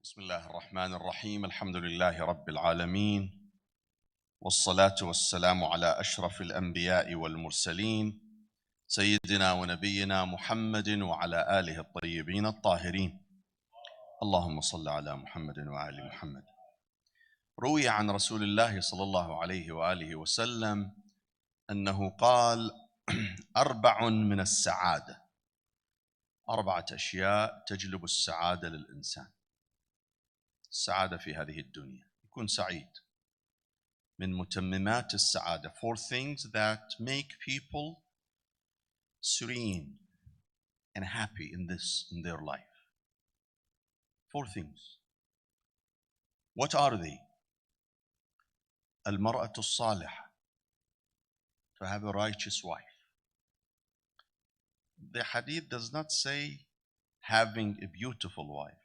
بسم الله الرحمن الرحيم الحمد لله رب العالمين والصلاة والسلام على أشرف الأنبياء والمرسلين سيدنا ونبينا محمد وعلى آله الطيبين الطاهرين اللهم صل على محمد وآل محمد. روي عن رسول الله صلى الله عليه وآله وسلم أنه قال: أربع من السعادة، 4 أشياء تجلب السعادة للإنسان، السعادة في هذه الدنيا، يكون سعيد. من متممات السعادة, 4 things that make people serene and happy in their life. 4 things. What are they? المرأة الصالحة, to have a righteous wife. The hadith does not say having a beautiful wife.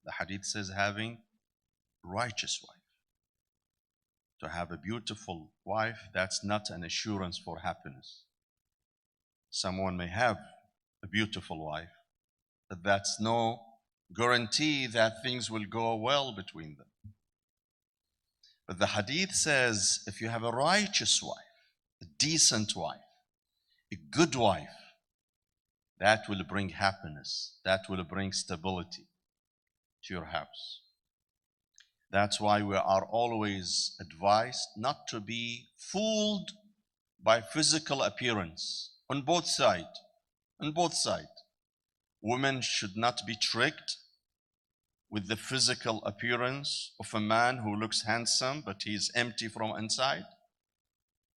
The hadith says having righteous wife. To have a beautiful wife, that's not an assurance for happiness. Someone may have a beautiful wife, but that's no guarantee that things will go well between them. But the hadith says if you have a righteous wife, a decent wife, a good wife, that will bring happiness, that will bring stability to your house. That's why we are always advised not to be fooled by physical appearance on both sides. On both sides. Women should not be tricked with the physical appearance of a man who looks handsome but he is empty from inside,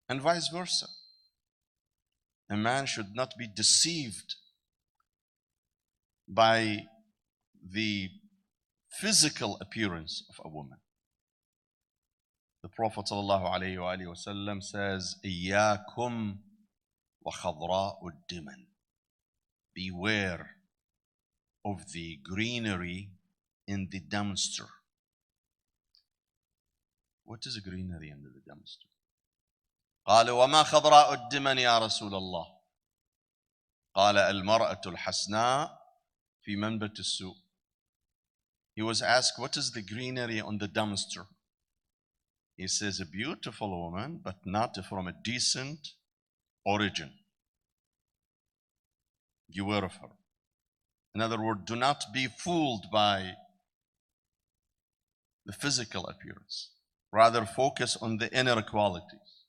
and vice versa. A man should not be deceived by the physical appearance of a woman. The Prophet ﷺ says, إِيَّاكُمْ وَخَضْرَاءُ الدِّمَنِ. Beware of the greenery in the dumpster. What is greenery in the dumpster? قال وما خضراء الدمن يا رسول الله؟ قال المرأة الحسناء في منبت السوء. He was asked, what is the greenery on the dumpster? He says, a beautiful woman, but not from a decent origin. Beware of her. In other words, do not be fooled by the physical appearance. Rather focus on the inner qualities.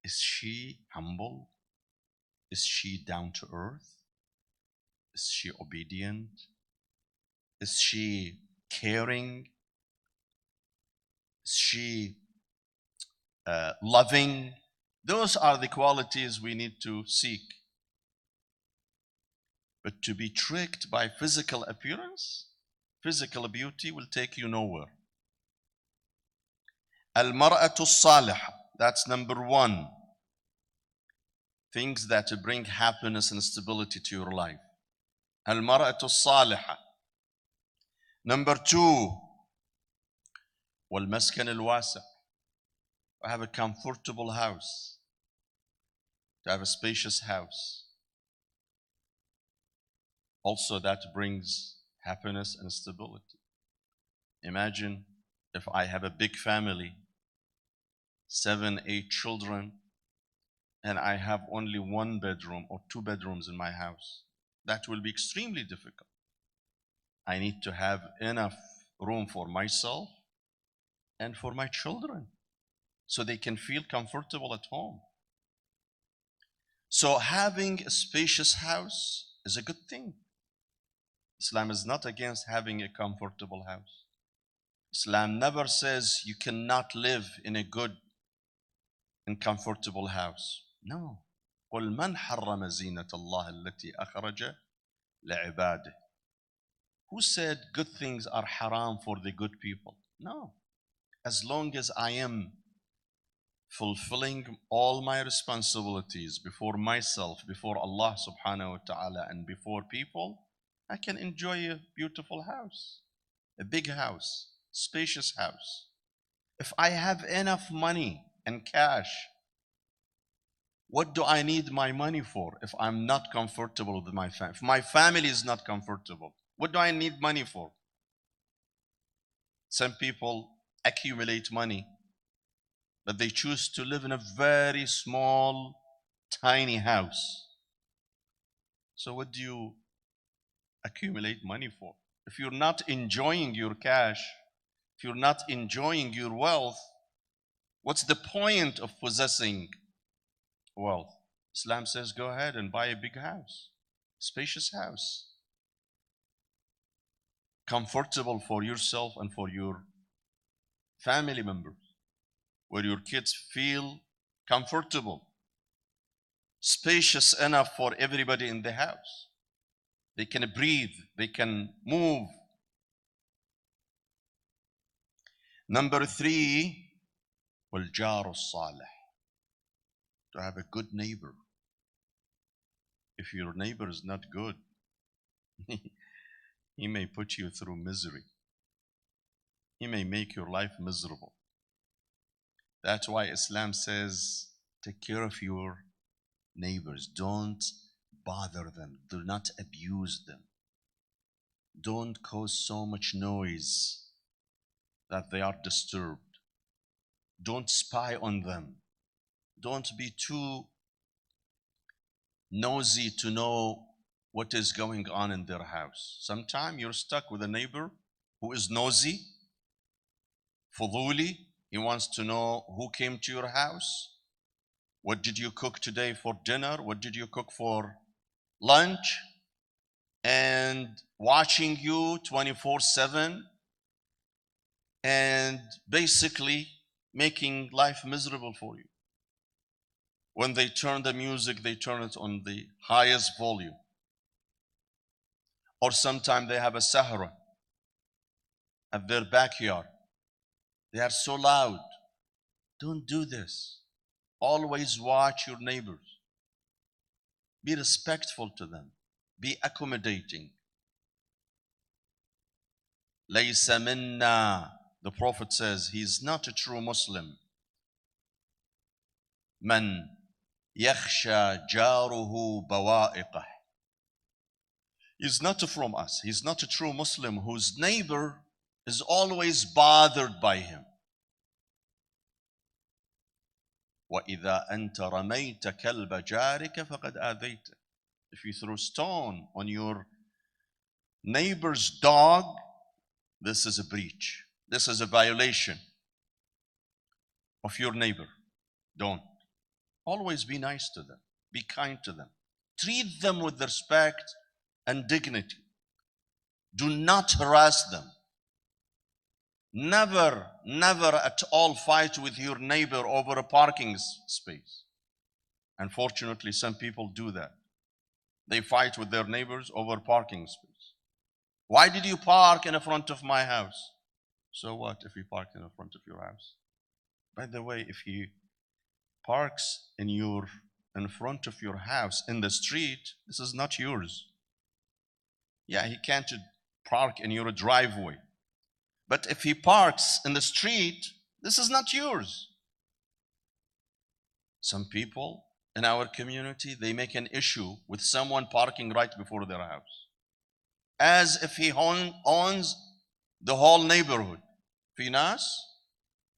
Is she humble? Is she down to earth? Is she obedient? Is she caring? Is she loving? Those are the qualities we need to seek. But to be tricked by physical appearance, physical beauty will take you nowhere. Al-mar'atu as-salihah, that's number 1. Things that bring happiness and stability to your life. Al-mar'atu as-salihah. Number 2, والمسكن الواسع. To have a comfortable house, to have a spacious house. Also that brings happiness and stability. Imagine if I have a big family, 7, 8 children, and I have only 1 bedroom or 2 bedrooms in my house. That will be extremely difficult. I need to have enough room for myself and for my children so they can feel comfortable at home. So having a spacious house is a good thing. Islam is not against having a comfortable house. Islam never says you cannot live in a good and comfortable house. No. قُلْ مَنْ حَرَّمَ زِينَةَ اللَّهِ الَّتِي أَخْرَجَ لِعِبَادِهِ. Who said good things are haram for the good people? No. As long as I am fulfilling all my responsibilities before myself, before Allah subhanahu wa ta'ala, and before people, I can enjoy a beautiful house, a big house, spacious house. If I have enough money and cash, what do I need my money for if I'm not comfortable with my family? If my family is not comfortable, what do I need money for? Some people accumulate money, but they choose to live in a very small, tiny house. So what do you accumulate money for? If you're not enjoying your cash, if you're not enjoying your wealth, what's the point of possessing wealth? Islam says go ahead and buy a big house, spacious house, comfortable for yourself and for your family members, where your kids feel comfortable, spacious enough for everybody in the house. They can breathe, they can move. Number 3, والجار الصالح, to have a good neighbor. If your neighbor is not good, he may put you through misery. He may make your life miserable. That's why Islam says, take care of your neighbors. Don't bother them. Do not abuse them. Don't cause so much noise that they are disturbed. Don't spy on them. Don't be too nosy to know what is going on in their house. Sometimes you're stuck with a neighbor who is nosy, fuduli. He wants to know who came to your house. What did you cook today for dinner? What did you cook for lunch? And watching you 24/7 and basically making life miserable for you. When they turn the music, they turn it on the highest volume. Or sometimes they have a sahra at their backyard. They are so loud. Don't do this. Always watch your neighbors. Be respectful to them. Be accommodating. لَيْسَ مِنَّا, the Prophet says, he is not a true Muslim. مَنْ يَخْشَى جَارُهُ بَوَائِقَهُ. He's not from us. He's not a true Muslim whose neighbor is always bothered by him. وَإِذَا أَنْتَ رَمَيْتَ كَلْبَ جَارِكَ فَقَدْ آذَيْتَ. If you throw stone on your neighbor's dog, this is a breach. This is a violation of your neighbor. Don't. Always be nice to them. Be kind to them. Treat them with respect and dignity. Do not harass them. Never, never at all fight with your neighbor over a parking space. Unfortunately, some people do that. They fight with their neighbors over parking space. Why did you park in front of my house? So what if he parked in front of your house? By the way, if he parks in front of your house in the street, this is not yours. Yeah, he can't park in your driveway. But if he parks in the street, this is not yours. Some people in our community, they make an issue with someone parking right before their house, as if he owns the whole neighborhood. في ناس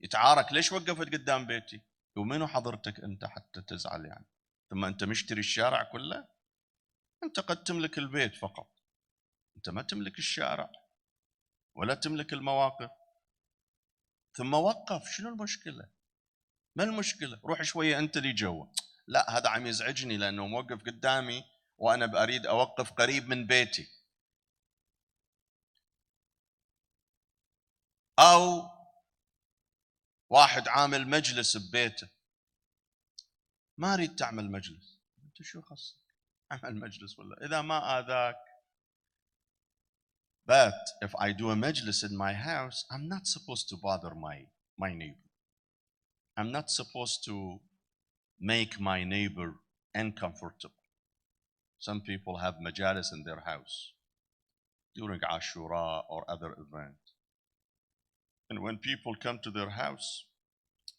يتعارك ليش وقفت قدام بيتي؟ ومنو حضرتك انت حتى تزعل يعني؟ ثم انت مشتري الشارع كله؟ انت قد تملك البيت فقط. انت ما تملك الشارع ولا تملك المواقف. ثم وقف. شنو المشكلة؟ ما المشكلة؟ روح شوية انت لي جوا. لا هذا عم يزعجني لانه موقف قدامي وانا بريد اوقف قريب من بيتي. او واحد عامل مجلس ببيته. ما اريد تعمل مجلس. انت شو خصك؟ اعمل مجلس ولا اذا ما اذاك. But if I do a majlis in my house, I'm not supposed to bother my neighbor. I'm not supposed to make my neighbor uncomfortable. Some people have majalis in their house during Ashura or other events. And when people come to their house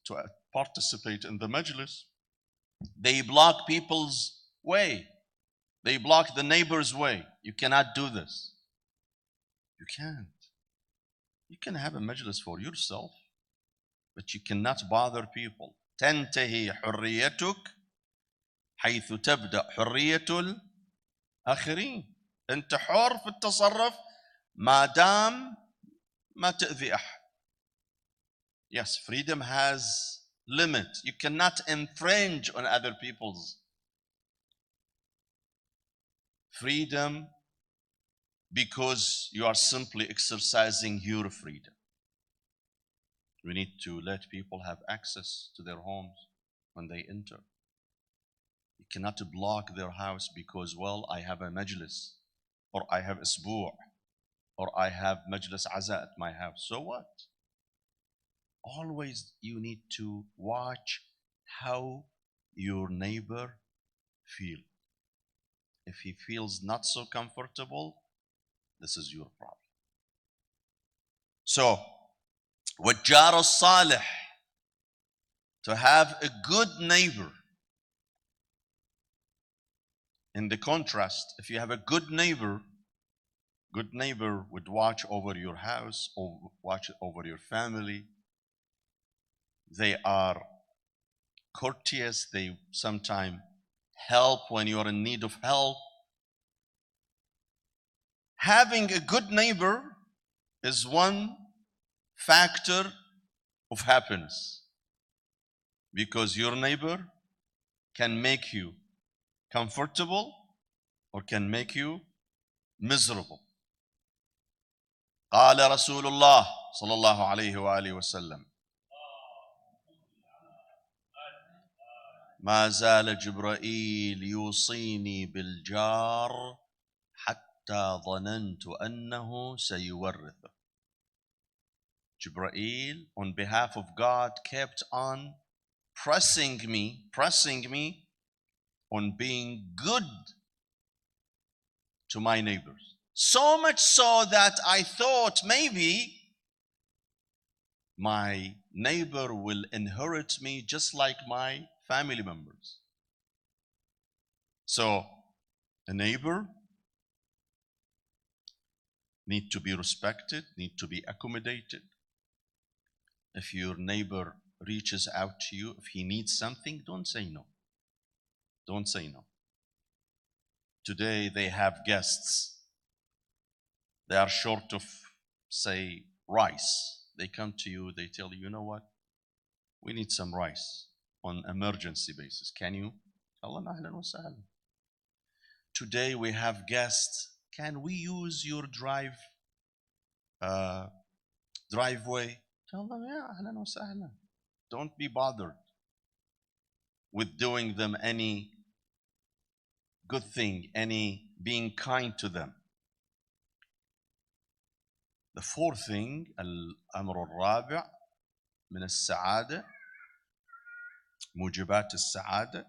to participate in the majlis, they block people's way. They block the neighbor's way. You cannot do this. You can't. You can have a majlis for yourself, but you cannot bother people. تنتهي حريتك حيث تبدأ حرية الآخرين. أنت حر في التصرف ما دام ما تأذي أحد. Yes, freedom has limit. You cannot infringe on other people's freedom because you are simply exercising your freedom. We need to let people have access to their homes when they enter. You cannot block their house because, well, I have a majlis, or I have isbu', or I have majlis aza at my house. So what? Always you need to watch how your neighbor feel. If he feels not so comfortable, this is your problem. So, والجار الصالح, to have a good neighbor. In the contrast, if you have a good neighbor would watch over your house, or watch over your family. They are courteous. They sometimes help when you are in need of help. Having a good neighbor is one factor of happiness, because your neighbor can make you comfortable or can make you miserable. قال رسول الله صلى الله عليه وآله وسلم ما زال جبرائيل يوصيني بالجار حتى ظننت أنه سيورثه. Jibreel, on behalf of God, kept on pressing me on being good to my neighbors. So much so that I thought maybe my neighbor will inherit me just like my family members. So a neighbor need to be respected, need to be accommodated. If your neighbor reaches out to you, if he needs something, don't say no. Don't say no. Today they have guests. They are short of, say, rice. They come to you, they tell you, you know what? We need some rice on emergency basis. Can you? Allah ahlan wa sahlan. Today we have guests. Can we use your driveway? Tell them, yeah, ahlan wa sahlan. Don't be bothered with doing them any good thing, any being kind to them. The fourth thing, الأمر الرابع من السعادة, موجبات السعادة,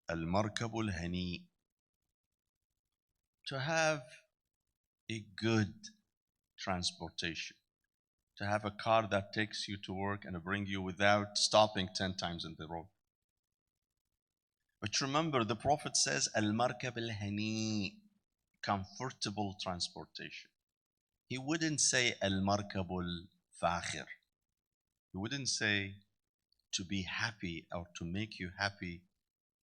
المركب الهني. To have a good transportation. To have a car that takes you to work and bring you without stopping 10 times in the road. But remember, the Prophet says, al-markab al-hani, comfortable transportation. He wouldn't say al-markab al-fakhir. He wouldn't say to be happy or to make you happy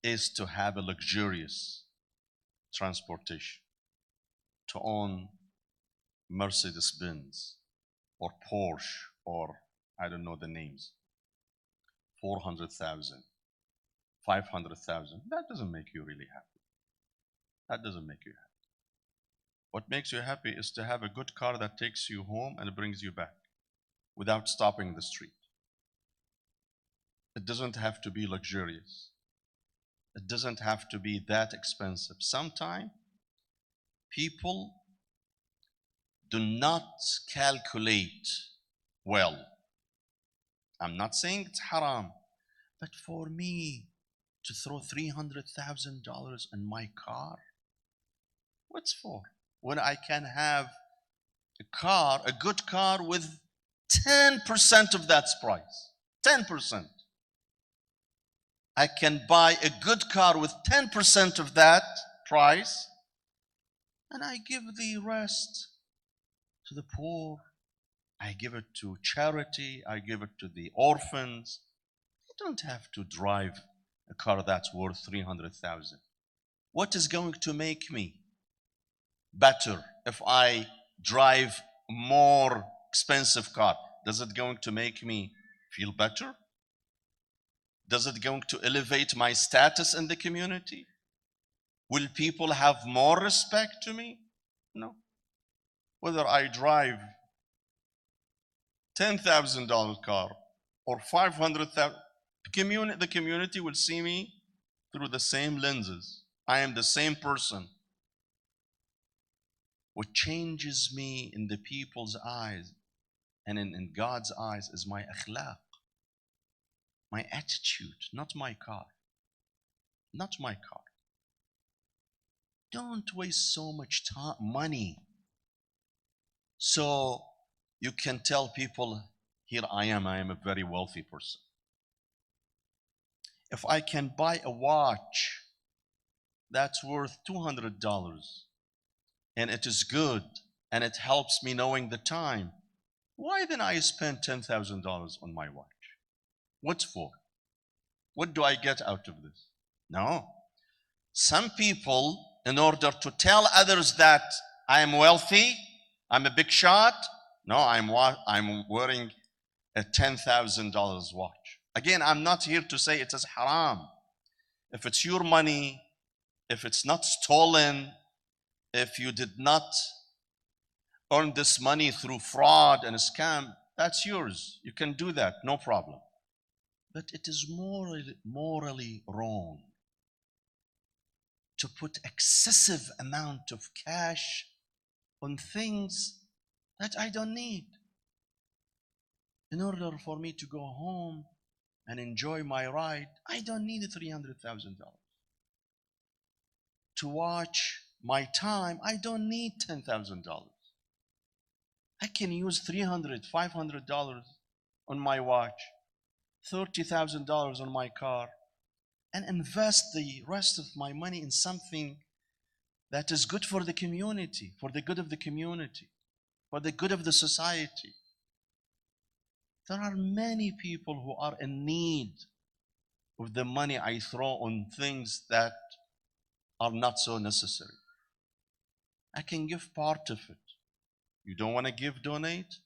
is to have a luxurious transportation. To own Mercedes-Benz or Porsche or I don't know the names. 400,000, 500,000. That doesn't make you really happy. That doesn't make you happy. What makes you happy is to have a good car that takes you home and brings you back without stopping the street. It doesn't have to be luxurious. It doesn't have to be that expensive. Sometimes people do not calculate well. I'm not saying it's haram, but for me to throw $300,000 in my car, what's for? When I can have a good car with 10% of that price. 10%. I can buy a good car with 10% of that price, and I give the rest to the poor. I give it to charity. I give it to the orphans. I don't have to drive a car that's worth 300,000. What is going to make me better if I drive more expensive car? Does it going to make me feel better? Does it going to elevate my status in the community? Will people have more respect to me? No. Whether I drive $10,000 car or 500,000, the community will see me through the same lenses. I am the same person. What changes me in the people's eyes and in God's eyes is my akhlaq, my attitude, not my car. Not my car. Don't waste so much time, money, so you can tell people, here I am a very wealthy person. If I can buy a watch that's worth $200 and it is good and it helps me knowing the time, why then I spend $10,000 on my watch? What for? What do I get out of this? No. Some people, in order to tell others that I am wealthy, I'm a big shot, no, I'm wearing a $10,000 watch. Again, I'm not here to say it is haram. If it's your money, if it's not stolen, if you did not earn this money through fraud and a scam, that's yours. You can do that, no problem. But it is morally wrong to put excessive amount of cash on things that I don't need. In order for me to go home and enjoy my ride, I don't need $300,000. To watch my time, I don't need $10,000. I can use $300, $500 on my watch, $30,000 on my car, and invest the rest of my money in something that is good for the community, for the good of the community, for the good of the society. There are many people who are in need of the money I throw on things that are not so necessary. I can give part of it. You don't want to give, donate?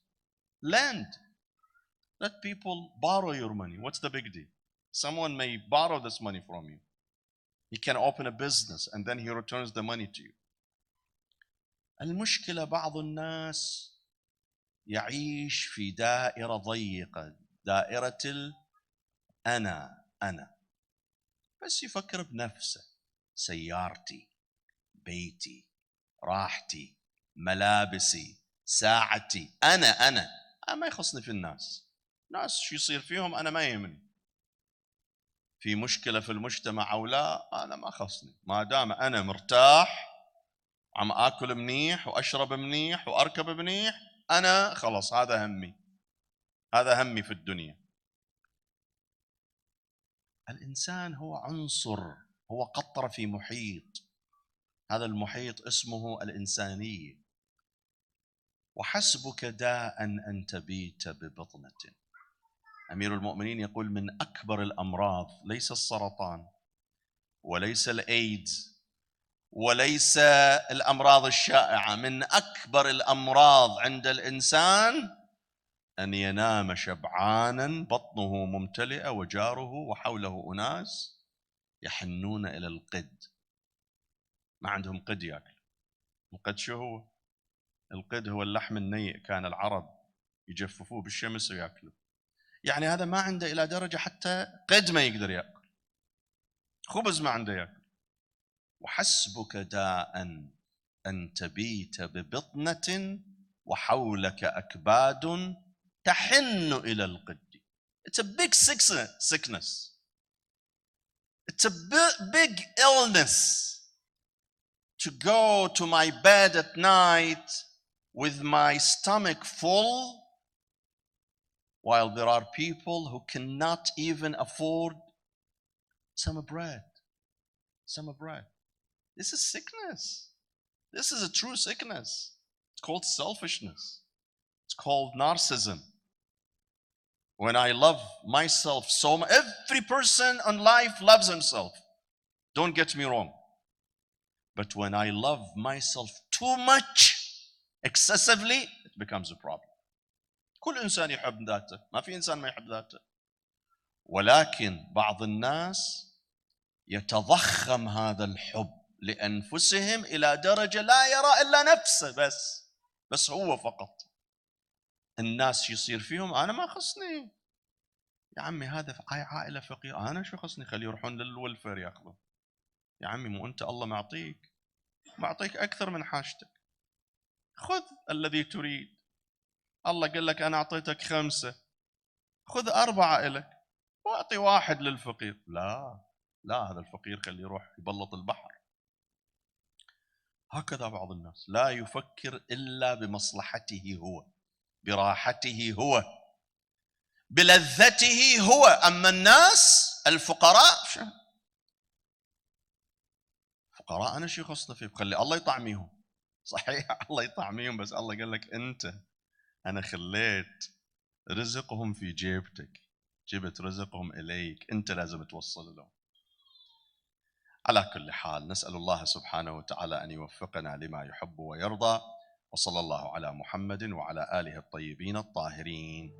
Lend. Let people borrow your money. What's the big deal? Someone may borrow this money from you. He can open a business and then he returns the money to you. المشكلة بعض الناس يعيش في دائرة ضيقة، دائرة أنا بس يفكر بنفسه، سيارتي، بيتي، راحتي، ملابسي، ساعتي، أنا ما يخصني في الناس شو يصير فيهم أنا ما يهمني. في مشكلة في المجتمع أو لا أنا ما خصني، ما دام أنا مرتاح عم آكل منيح وأشرب منيح وأركب منيح، أنا خلص هذا همي في الدنيا. الإنسان هو عنصر، هو قطرة في محيط، هذا المحيط اسمه الإنسانية. وحسبك داء أن تبيت ببطنة. أمير المؤمنين يقول من أكبر الأمراض ليس السرطان وليس الإيدز وليس الأمراض الشائعة، من أكبر الأمراض عند الإنسان أن ينام شبعانا بطنه ممتلئة وجاره وحوله أناس يحنون إلى القد. ما عندهم قد يأكل. القد شو هو؟ القد هو اللحم النيء، كان العرب يجففوه بالشمس ويأكلوا. يعني هذا ما عنده إلى درجة حتى قد ما يقدر يأكل، خبز ما عنده يأكل. وحسبك داء أن تبيت ببطنة وحولك أكباد تحن إلى القد. It's a big sickness. It's a big illness to go to my bed at night with my stomach full, while there are people who cannot even afford some bread. This is sickness. This is a true sickness. It's called selfishness. It's called narcissism. When I love myself so much, every person in life loves himself. Don't get me wrong. But when I love myself too much, excessively, it becomes a problem. كل إنسان يحب ذاته، ما في إنسان ما يحب ذاته. ولكن بعض الناس يتضخم هذا الحب لأنفسهم إلى درجة لا يرى إلا نفسه بس هو فقط. الناس يصير فيهم أنا ما خصني، يا عمي هذا عائلة فقيرة، أنا شو خصني، خليه يروحون للولفير ياخذوا. يا عمي مو أنت الله معطيك أكثر من حاجتك، خذ الذي تريد. الله قال لك أنا أعطيتك 5، خذ 4 إلك وأعطي 1 للفقير. لا هذا الفقير خليه يروح يبلط البحر. هكذا بعض الناس لا يفكر إلا بمصلحته هو، براحته هو، بلذته هو. أما الناس الفقراء، فقراء أنا شو خصنا فيه، خلي الله يطعميهم. صحيح الله يطعميهم، بس الله قال لك أنا خليت رزقهم في جيبتك، جبت رزقهم إليك، أنت لازم توصل لهم. على كل حال نسأل الله سبحانه وتعالى أن يوفقنا لما يحب ويرضى، وصلى الله على محمد وعلى آله الطيبين الطاهرين.